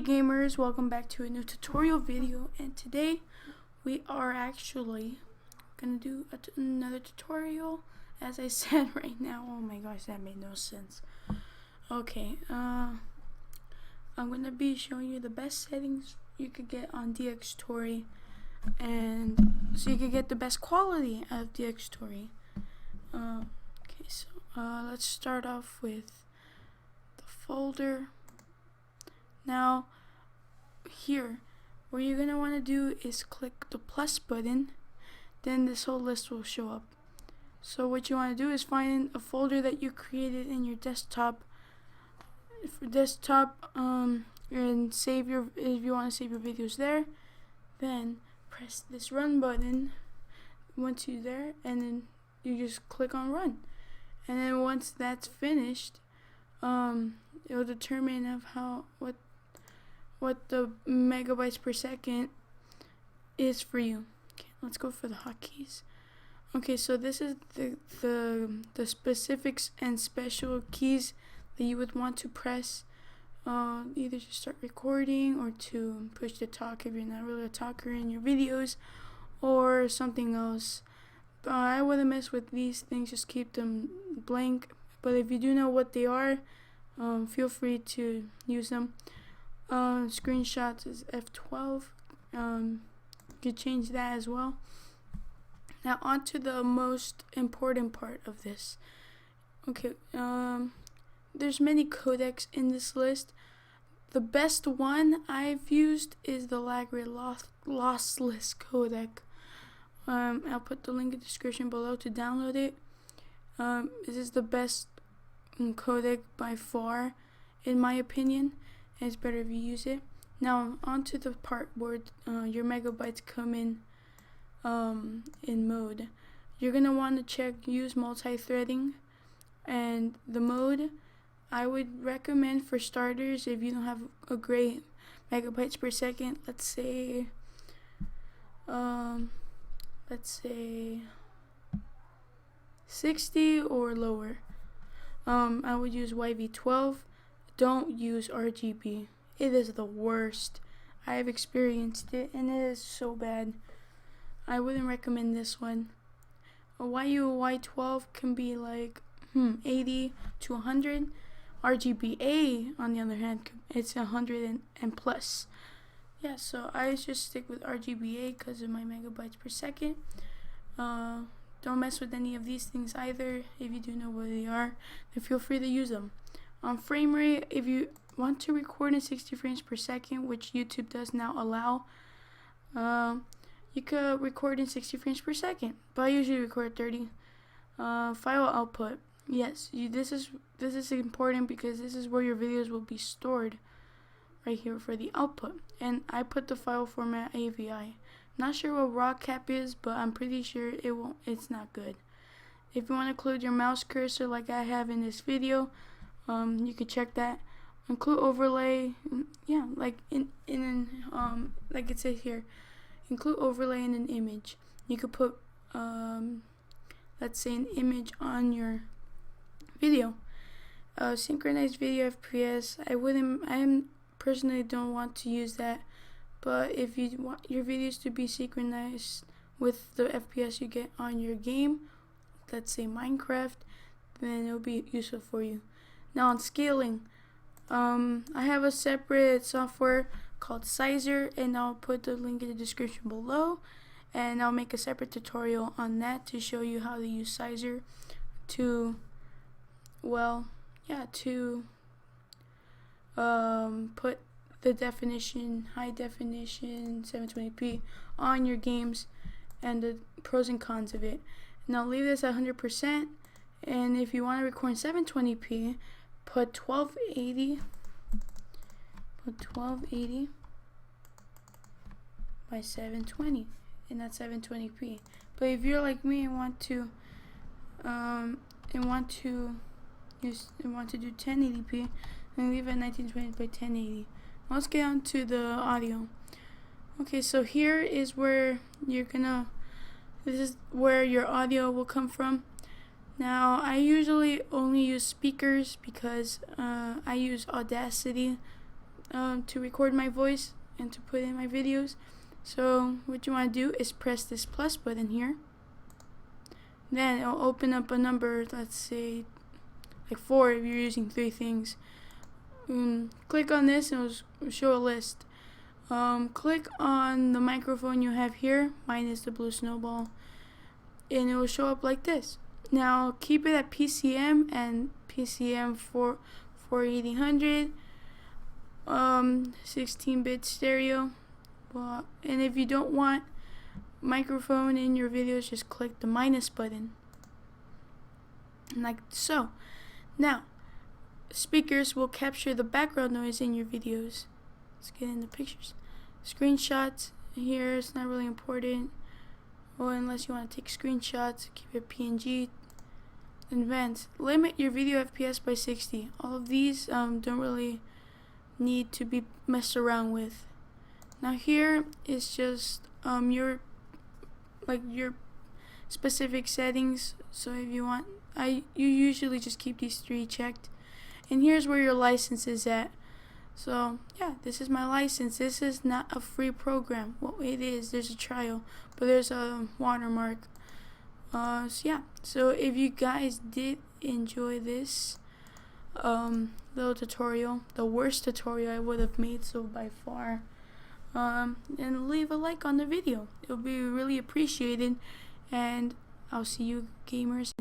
gamers, welcome back to a new tutorial video, and today we are actually gonna do another tutorial, as I said right now. Oh my gosh, that made no sense. Okay, I'm gonna be showing you the best settings you could get on Dxtory, and so you could get the best quality out of Dxtory. Okay, so let's start off with the folder. Now, here, what you're going to want to do is click the plus button, then this whole list will show up. So what you want to do is find a folder that you created in your desktop, and save your, if you want to save your videos there, then press this run button once you're there, and then you just click on run. And then once that's finished, it will determine of what the megabytes per second is for you. Okay, let's go for the hotkeys. Okay, so this is the specifics and special keys that you would want to press, either to start recording or to push the talk if you're not really a talker in your videos, or something else. I wouldn't mess with these things, just keep them blank. But if you do know what they are, feel free to use them. Screenshots is F12. You could change that as well. Now on to the most important part of this. Okay, there's many codecs in this list. The best one I've used is the lag rate lossless codec. I'll put the link in the description below to download it. This is the best codec by far, in my opinion. It's better if you use it. Now on to the part where your megabytes come in mode. You're gonna want to check use multi-threading, and the mode I would recommend for starters, if you don't have a great megabytes per second, let's say 60 or lower. I would use YV12. Don't use RGB. It is the worst. I have experienced it and it is so bad. I wouldn't recommend this one. A YU-Y12 can be like 80 to 100. RGBA, on the other hand, it's 100 and plus. Yeah, so I just stick with RGBA because of my megabytes per second. Don't mess with any of these things either. If you do know what they are, then feel free to use them. On frame rate, if you want to record in 60 frames per second, which YouTube does now allow, you could record in 60 frames per second, but I usually record 30. File output, yes, this is important because this is where your videos will be stored, right here for the output. And I put the file format AVI. Not sure what raw cap is, but I'm pretty sure it's not good. If you want to include your mouse cursor like I have in this video, you could check that. Include overlay, yeah, like like it says here, include overlay in an image. You could put let's say an image on your video. Synchronized video FPS, I personally don't want to use that, but if you want your videos to be synchronized with the FPS you get on your game, let's say Minecraft, then it'll be useful for you. Now on scaling, I have a separate software called Sizer, and I'll put the link in the description below, and I'll make a separate tutorial on that to show you how to use Sizer to, well, yeah, to put the definition, high definition 720p on your games, and the pros and cons of it. And I'll leave this at 100%, and if you want to record in 720p, put 1280 by 720, and that's 720p. But if you're like me and want to do 1080p, then leave it 1920 by 1080. Let's get on to the audio. Okay, so here is where this is where your audio will come from. Now, I usually only use speakers because I use Audacity to record my voice and to put in my videos. So what you want to do is press this plus button here. Then it'll open up a number, let's say like 4 if you're using 3 things. Click on this and it'll show a list. Click on the microphone you have here, mine is the blue snowball, and it will show up like this. Now keep it at PCM and PCM 480, 16-bit stereo. And if you don't want microphone in your videos, just click the minus button, like so. Now speakers will capture the background noise in your videos. Let's get into pictures. Screenshots here, it's not really important, or unless you want to take screenshots, keep it PNG. Advanced, limit your video FPS by 60. All of these don't really need to be messed around with. Now here is just your specific settings. So if you want, you usually just keep these 3 checked. And here's where your license is at. So yeah, this is my license. This is not a free program. Well, it is. There's a trial, but there's a watermark. So yeah. So if you guys did enjoy this little tutorial, the worst tutorial I would have made so by far, and leave a like on the video. It'll be really appreciated. And I'll see you gamers.